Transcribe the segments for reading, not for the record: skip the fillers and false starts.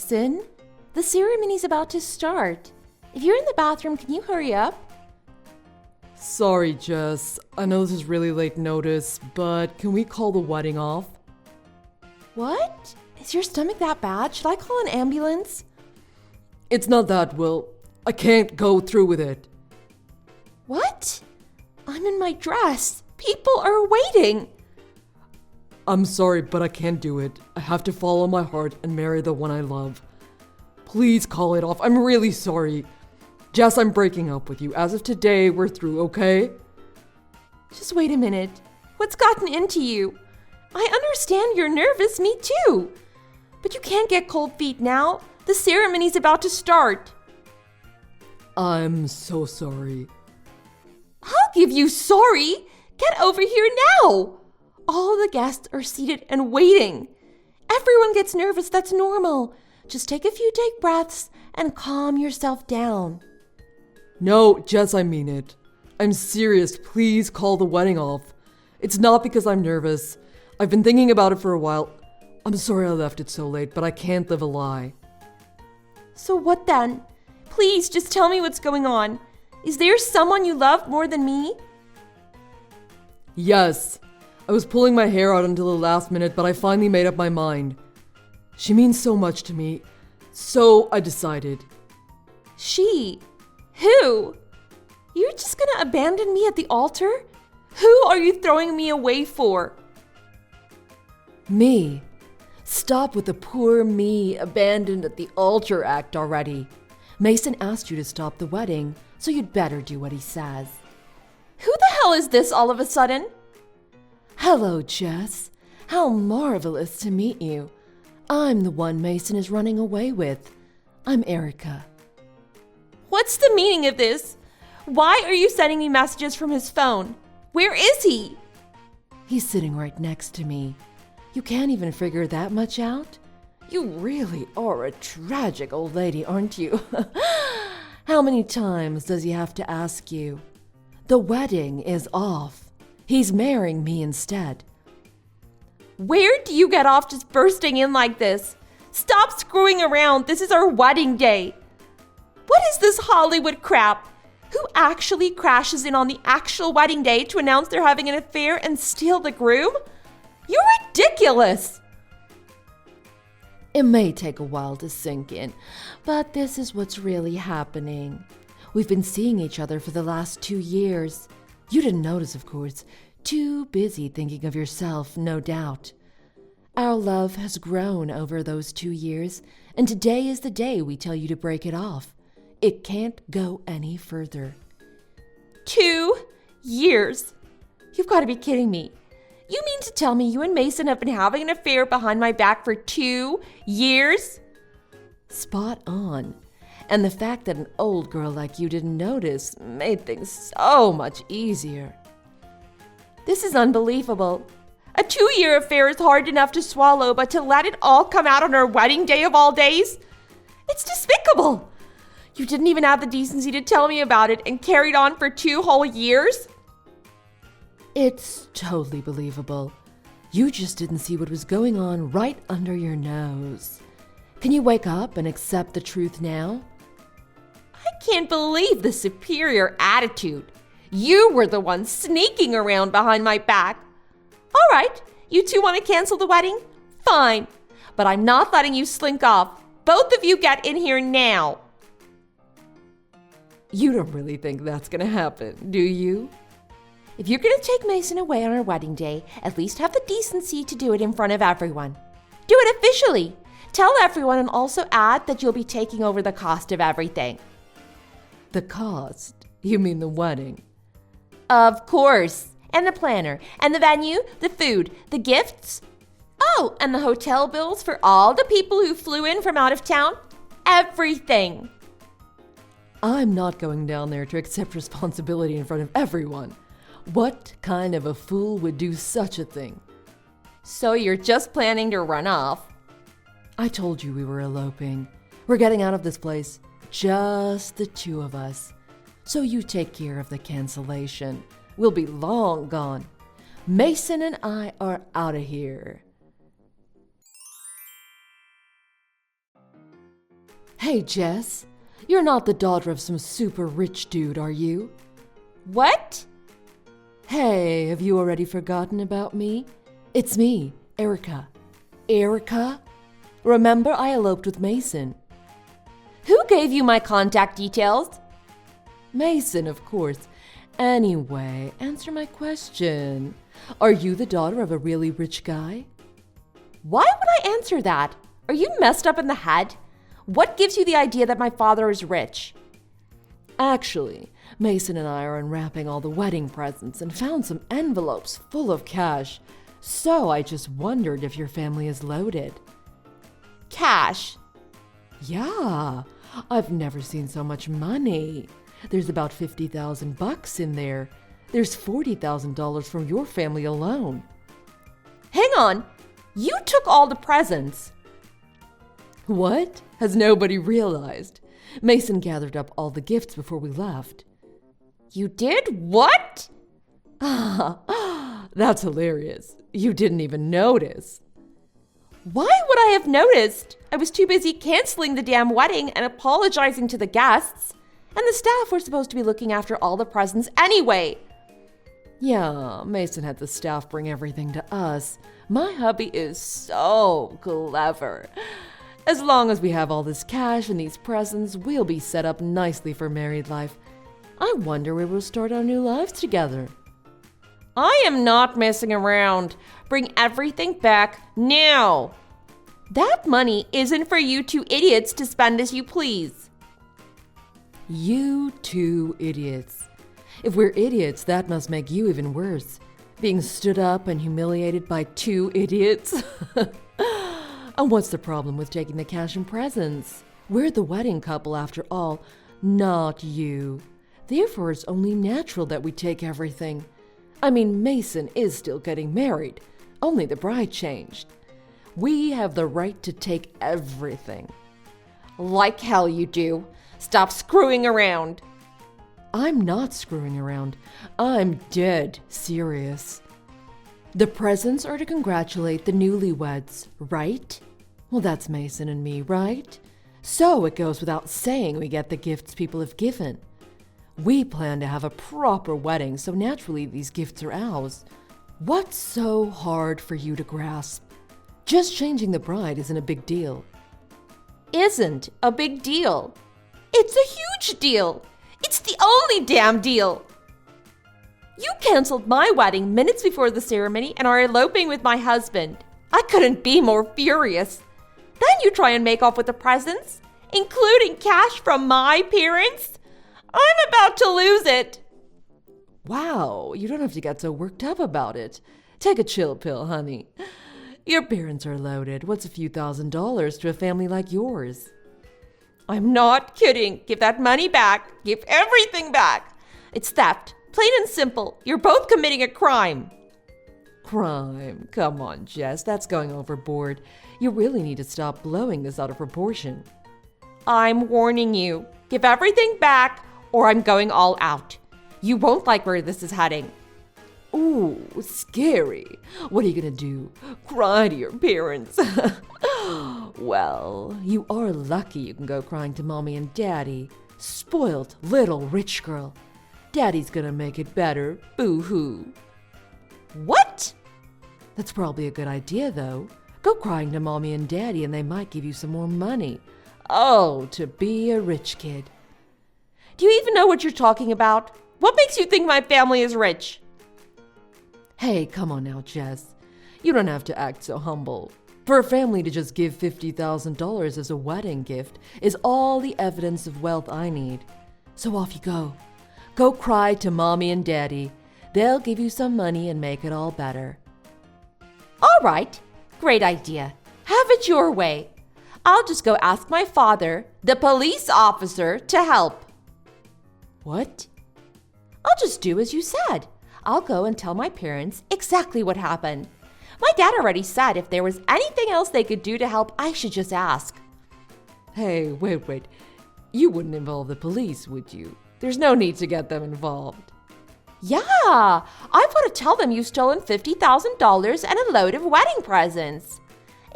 Mason. The ceremony's about to start. If you're in the bathroom, can you hurry up? Sorry, Jess. I know this is really late notice, but can we call the wedding off? What? Is your stomach that bad? Should I call an ambulance? It's not that, Will. I can't go through with it. What? I'm in my dress. People are waiting. I'm sorry, but I can't do it. I have to follow my heart and marry the one I love. Please call it off. I'm really sorry. Jess, I'm breaking up with you. As of today, we're through, okay? Just wait a minute. What's gotten into you? I understand you're nervous, me too. But you can't get cold feet now. The ceremony's about to start. I'm so sorry. I'll give you sorry. Get over here now. All the guests are seated and waiting. Everyone gets nervous. That's normal. Just take a few deep breaths and calm yourself down. No, Jess, I mean it. I'm serious. Please call the wedding off. It's not because I'm nervous. I've been thinking about it for a while. I'm sorry I left it so late, but I can't live a lie. So what then? Please, just tell me what's going on. Is there someone you love more than me? Yes. I was pulling my hair out until the last minute, but I finally made up my mind. She means so much to me. So I decided. She? Who? You're just gonna abandon me at the altar? Who are you throwing me away for? Me. Stop with the poor me abandoned at the altar act already. Mason asked you to stop the wedding, so you'd better do what he says. Who the hell is this all of a sudden? Hello, Jess. How marvelous to meet you. I'm the one Mason is running away with. I'm Erica. What's the meaning of this? Why are you sending me messages from his phone? Where is he? He's sitting right next to me. You can't even figure that much out? You really are a tragic old lady, aren't you? How many times does he have to ask you? The wedding is off. He's marrying me instead. Where do you get off just bursting in like this? Stop screwing around. This is our wedding day. What is this Hollywood crap? Who actually crashes in on the actual wedding day to announce they're having an affair and steal the groom? You're ridiculous. It may take a while to sink in, but this is what's really happening. We've been seeing each other for the last 2 years. You didn't notice, of course. Too busy thinking of yourself, no doubt. Our love has grown over those 2 years, and today is the day we tell you to break it off. It can't go any further. 2 years? You've got to be kidding me. You mean to tell me you and Mason have been having an affair behind my back for 2 years? Spot on. And the fact that an old girl like you didn't notice made things so much easier. This is unbelievable. A 2-year affair is hard enough to swallow, but to let it all come out on our wedding day of all days? It's despicable. You didn't even have the decency to tell me about it and carried on for 2 whole years? It's totally believable. You just didn't see what was going on right under your nose. Can you wake up and accept the truth now? I can't believe the superior attitude. You were the one sneaking around behind my back. All right, you two want to cancel the wedding? Fine, but I'm not letting you slink off. Both of you get in here now. You don't really think that's gonna happen, do you? If you're going to take Mason away on our wedding day, at least have the decency to do it in front of everyone. Do it officially. Tell everyone and also add that you'll be taking over the cost of everything. The cost? You mean the wedding? Of course. And the planner, and the venue, the food, the gifts. Oh, and the hotel bills for all the people who flew in from out of town. Everything. I'm not going down there to accept responsibility in front of everyone. What kind of a fool would do such a thing? So you're just planning to run off? I told you we were eloping. We're getting out of this place. Just the 2 of us. So you take care of the cancellation. We'll be long gone. Mason and I are out of here. Hey, Jess, you're not the daughter of some super rich dude, are you? What? Hey, have you already forgotten about me? It's me, Erica. Erica? Remember I eloped with Mason? Who gave you my contact details? Mason, of course. Anyway, answer my question. Are you the daughter of a really rich guy? Why would I answer that? Are you messed up in the head? What gives you the idea that my father is rich? Actually, Mason and I are unwrapping all the wedding presents and found some envelopes full of cash. So I just wondered if your family is loaded. Cash? Yeah, I've never seen so much money. There's about $50,000 in there. There's $40,000 from your family alone. Hang on, you took all the presents. What? Has nobody realized? Mason gathered up all the gifts before we left. You did what? That's hilarious. You didn't even notice. Why would I have noticed? I was too busy canceling the damn wedding and apologizing to the guests. And the staff were supposed to be looking after all the presents anyway. Yeah, Mason had the staff bring everything to us. My hubby is so clever. As long as we have all this cash and these presents, we'll be set up nicely for married life. I wonder where we'll start our new lives together. I am not messing around. Bring everything back now. That money isn't for you two idiots to spend as you please. You two idiots. If we're idiots, that must make you even worse. Being stood up and humiliated by two idiots. And what's the problem with taking the cash and presents? We're the wedding couple after all, not you. Therefore, it's only natural that we take everything. I mean, Mason is still getting married. Only the bride changed. We have the right to take everything. Like hell you do. Stop screwing around. I'm not screwing around. I'm dead serious. The presents are to congratulate the newlyweds, right? Well, that's Mason and me, right? So it goes without saying we get the gifts people have given. We plan to have a proper wedding, so naturally these gifts are ours. What's so hard for you to grasp? Just changing the bride isn't a big deal. Isn't a big deal. It's a huge deal. It's the only damn deal. You canceled my wedding minutes before the ceremony and are eloping with my husband. I couldn't be more furious. Then you try and make off with the presents, including cash from my parents. I'm about to lose it. Wow, you don't have to get so worked up about it. Take a chill pill, honey. Your parents are loaded. What's a few $1,000s to a family like yours? I'm not kidding. Give that money back. Give everything back. It's theft. Plain and simple. You're both committing a crime. Crime? Come on, Jess. That's going overboard. You really need to stop blowing this out of proportion. I'm warning you. Give everything back or I'm going all out. You won't like where this is heading. Ooh, scary. What are you gonna do? Cry to your parents? Well, you are lucky you can go crying to mommy and daddy. Spoiled little rich girl. Daddy's gonna make it better. Boo-hoo. What? That's probably a good idea, though. Go crying to mommy and daddy and they might give you some more money. Oh, to be a rich kid. Do you even know what you're talking about? What makes you think my family is rich? Hey, come on now, Jess. You don't have to act so humble. For a family to just give $50,000 as a wedding gift is all the evidence of wealth I need. So off you go. Go cry to mommy and daddy. They'll give you some money and make it all better. All right. Great idea. Have it your way. I'll just go ask my father, the police officer, to help. What? I'll just do as you said. I'll go and tell my parents exactly what happened. My dad already said if there was anything else they could do to help, I should just ask. Hey, wait. You wouldn't involve the police, would you? There's no need to get them involved. Yeah, I've got to tell them you've stolen $50,000 and a load of wedding presents.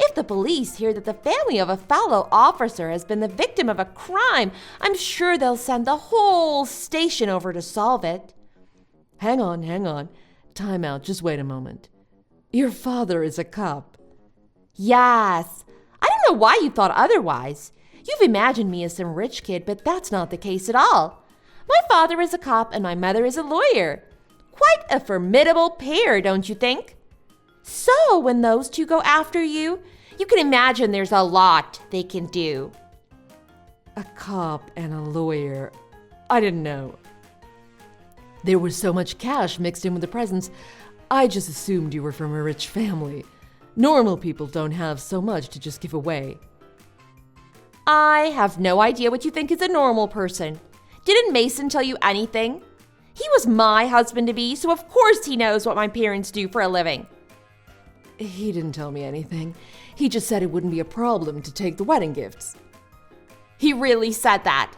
If the police hear that the family of a fellow officer has been the victim of a crime, I'm sure they'll send the whole station over to solve it. Hang on. Time out, just wait a moment. Your father is a cop. Yes. I don't know why you thought otherwise. You've imagined me as some rich kid, but that's not the case at all. My father is a cop and my mother is a lawyer. Quite a formidable pair, don't you think? So when those two go after you, you can imagine there's a lot they can do. A cop and a lawyer. I didn't know. There was so much cash mixed in with the presents, I just assumed you were from a rich family. Normal people don't have so much to just give away. I have no idea what you think is a normal person. Didn't Mason tell you anything? He was my husband-to-be, so of course he knows what my parents do for a living. He didn't tell me anything. He just said it wouldn't be a problem to take the wedding gifts. He really said that?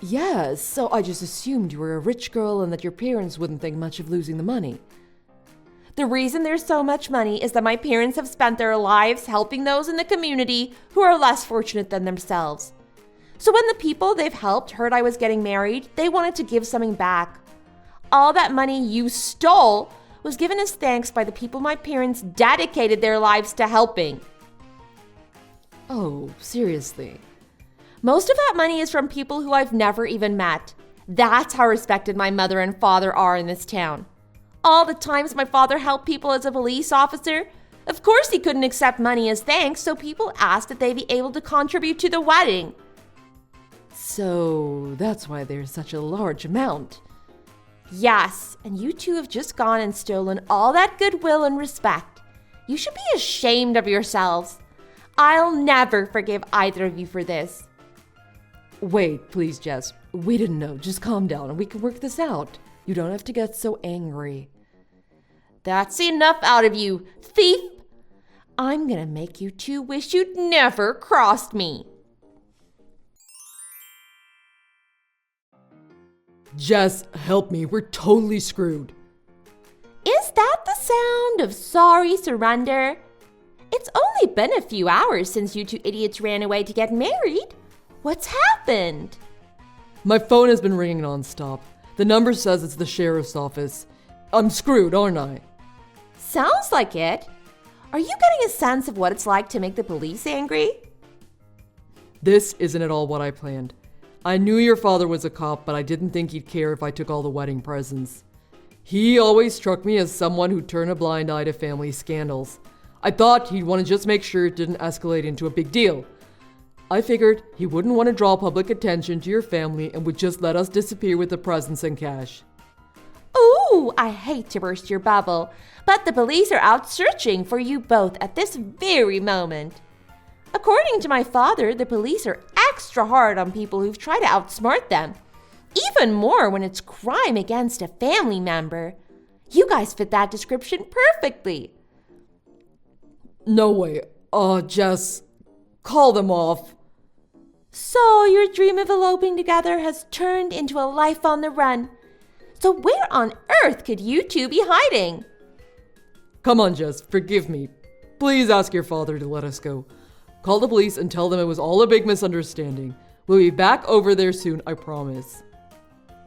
Yes, so I just assumed you were a rich girl and that your parents wouldn't think much of losing the money. The reason there's so much money is that my parents have spent their lives helping those in the community who are less fortunate than themselves. So when the people they've helped heard I was getting married, they wanted to give something back. All that money you stole was given as thanks by the people my parents dedicated their lives to helping. Oh, seriously? Most of that money is from people who I've never even met. That's how respected my mother and father are in this town. All the times my father helped people as a police officer, of course he couldn't accept money as thanks, so people asked that they be able to contribute to the wedding. So that's why there's such a large amount. Yes, and you two have just gone and stolen all that goodwill and respect. You should be ashamed of yourselves. I'll never forgive either of you for this. Wait, please, Jess. We didn't know. Just calm down and we can work this out. You don't have to get so angry. That's enough out of you, thief! I'm gonna make you two wish you'd never crossed me. Jess, help me. We're totally screwed. Is that the sound of sorry surrender? It's only been a few hours since you two idiots ran away to get married. What's happened? My phone has been ringing nonstop. The number says it's the sheriff's office. I'm screwed, aren't I? Sounds like it. Are you getting a sense of what it's like to make the police angry? This isn't at all what I planned. I knew your father was a cop, but I didn't think he'd care if I took all the wedding presents. He always struck me as someone who'd turn a blind eye to family scandals. I thought he'd want to just make sure it didn't escalate into a big deal. I figured he wouldn't want to draw public attention to your family and would just let us disappear with the presents and cash. Ooh, I hate to burst your bubble, but the police are out searching for you both at this very moment. According to my father, the police are extra hard on people who've tried to outsmart them. Even more when it's crime against a family member. You guys fit that description perfectly. No way. Jess, call them off. So your dream of eloping together has turned into a life on the run. So where on earth could you two be hiding? Come on, Jess, forgive me. Please ask your father to let us go. Call the police and tell them it was all a big misunderstanding. We'll be back over there soon, I promise.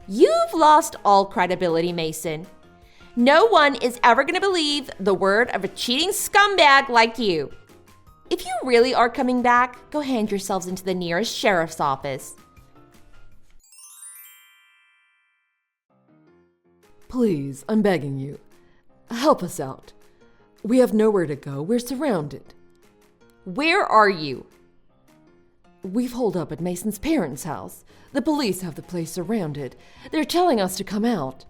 You've lost all credibility, Mason. No one is ever going to believe the word of a cheating scumbag like you. If you really are coming back, go hand yourselves into the nearest sheriff's office. Please, I'm begging you. Help us out. We have nowhere to go. We're surrounded. Where are you? We've holed up at Mason's parents' house. The police have the place surrounded. They're telling us to come out.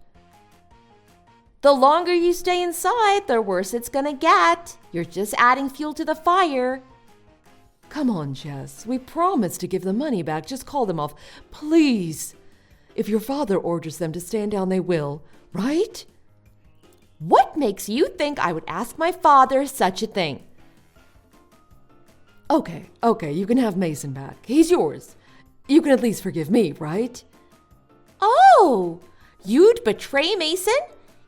The longer you stay inside, the worse it's gonna get. You're just adding fuel to the fire. Come on, Jess. We promised to give the money back. Just call them off. Please. If your father orders them to stand down, they will. Right? What makes you think I would ask my father such a thing? Okay, you can have Mason back. He's yours. You can at least forgive me, right? Oh, you'd betray Mason?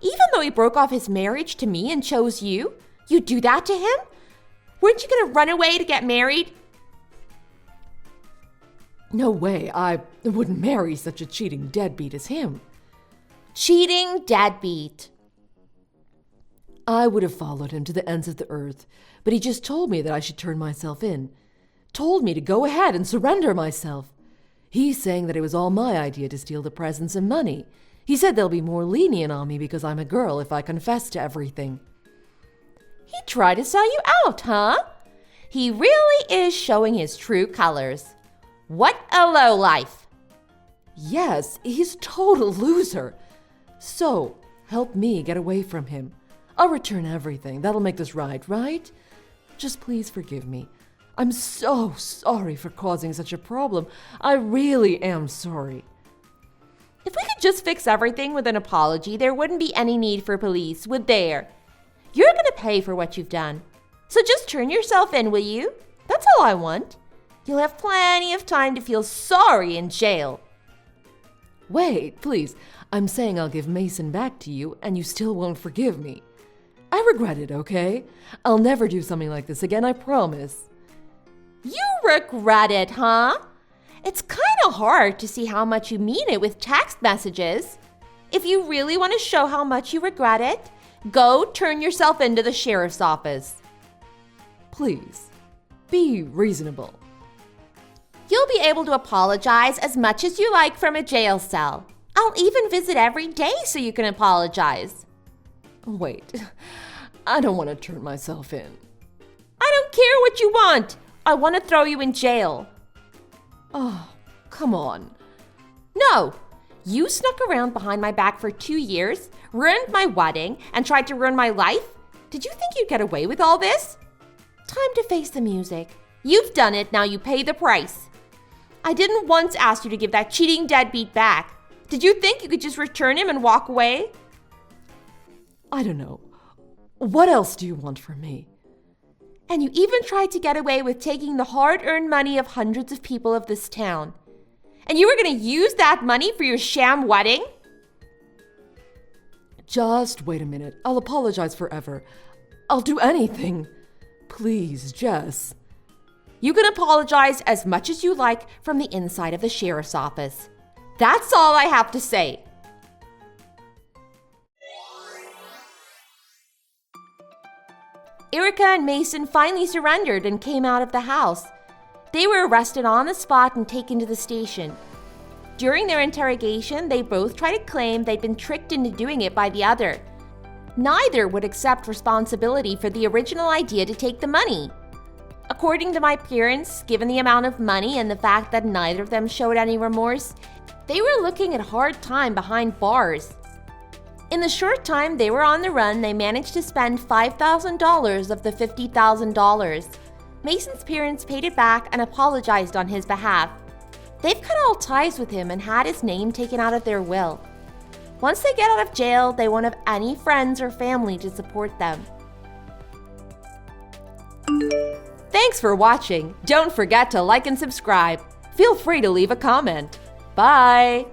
Even though he broke off his marriage to me and chose you? You'd do that to him? Weren't you gonna run away to get married? No way, I wouldn't marry such a cheating deadbeat as him. Cheating deadbeat. I would have followed him to the ends of the earth, but he just told me that I should turn myself in. Told me to go ahead and surrender myself. He's saying that it was all my idea to steal the presents and money. He said they'll be more lenient on me because I'm a girl if I confess to everything. He tried to sell you out, huh? He really is showing his true colors. What a lowlife. Yes, he's a total loser. So, help me get away from him. I'll return everything. That'll make this right? Just please forgive me. I'm so sorry for causing such a problem. I really am sorry. If we could just fix everything with an apology, there wouldn't be any need for police, would there? You're gonna pay for what you've done. So just turn yourself in, will you? That's all I want. You'll have plenty of time to feel sorry in jail. Wait, please. I'm saying I'll give Mason back to you, and you still won't forgive me. I regret it, okay? I'll never do something like this again, I promise. You regret it, huh? It's kind of hard to see how much you mean it with text messages. If you really want to show how much you regret it, go turn yourself into the sheriff's office. Please, be reasonable. You'll be able to apologize as much as you like from a jail cell. I'll even visit every day so you can apologize. Wait, I don't want to turn myself in. I don't care what you want. I want to throw you in jail. Oh, come on. No, you snuck around behind my back for 2 years, ruined my wedding, and tried to ruin my life? Did you think you'd get away with all this? Time to face the music. You've done it, now you pay the price. I didn't once ask you to give that cheating deadbeat back. Did you think you could just return him and walk away? I don't know. What else do you want from me? And you even tried to get away with taking the hard-earned money of hundreds of people of this town. And you were going to use that money for your sham wedding? Just wait a minute. I'll apologize forever. I'll do anything. Please, Jess. You can apologize as much as you like from the inside of the sheriff's office. That's all I have to say. Erica and Mason finally surrendered and came out of the house. They were arrested on the spot and taken to the station. During their interrogation, they both tried to claim they'd been tricked into doing it by the other. Neither would accept responsibility for the original idea to take the money. According to my parents, given the amount of money and the fact that neither of them showed any remorse, they were looking at a hard time behind bars. In the short time they were on the run, they managed to spend $5,000 of the $50,000. Mason's parents paid it back and apologized on his behalf. They've cut all ties with him and had his name taken out of their will. Once they get out of jail, they won't have any friends or family to support them. Thanks for watching. Don't forget to like and subscribe. Feel free to leave a comment. Bye!